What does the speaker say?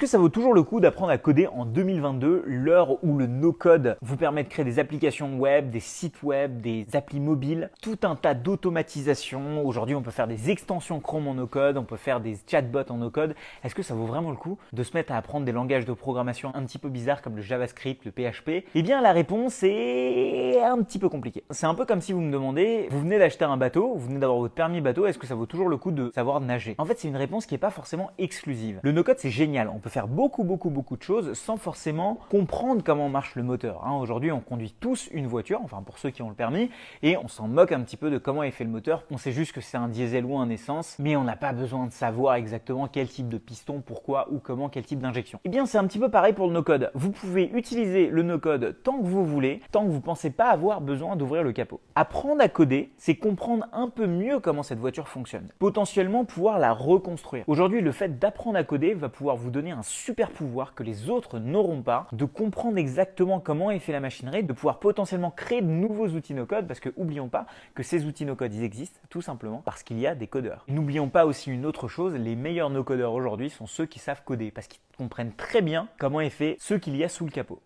que ça vaut toujours le coup d'apprendre à coder en 2022, l'heure où le no-code vous permet de créer des applications web, des sites web, des applis mobiles, tout un tas d'automatisation. Aujourd'hui, on peut faire des extensions Chrome en no-code, on peut faire des chatbots en no-code. Est-ce que ça vaut vraiment le coup de se mettre à apprendre des langages de programmation un petit peu bizarres comme le JavaScript, le PHP? Eh bien, la réponse est un petit peu compliquée. C'est un peu comme si vous me demandez, vous venez d'acheter un bateau, vous venez d'avoir votre permis bateau, est-ce que ça vaut toujours le coup de savoir nager? En fait, c'est une réponse qui n'est pas forcément exclusive. Le no-code, c'est génial. On peut faire beaucoup de choses sans forcément comprendre comment marche le moteur. Aujourd'hui, on conduit tous une voiture, enfin pour ceux qui ont le permis, et on s'en moque un petit peu de comment est fait le moteur. On sait juste que c'est un diesel ou un essence, mais on n'a pas besoin de savoir exactement quel type de piston, pourquoi ou comment, quel type d'injection. Eh bien, c'est un petit peu pareil pour le no-code. Vous pouvez utiliser le no-code tant que vous voulez, tant que vous ne pensez pas avoir besoin d'ouvrir le capot. Apprendre à coder, c'est comprendre un peu mieux comment cette voiture fonctionne. Potentiellement pouvoir la reconstruire. Aujourd'hui, le fait d'apprendre à coder va pouvoir vous donner un super pouvoir que les autres n'auront pas, de comprendre exactement comment est fait la machinerie, de pouvoir potentiellement créer de nouveaux outils no-code, parce que n'oublions pas que ces outils no-code, ils existent tout simplement parce qu'il y a des codeurs. Et n'oublions pas aussi une autre chose, les meilleurs no-codeurs aujourd'hui sont ceux qui savent coder, parce qu'ils comprennent très bien comment est fait ce qu'il y a sous le capot.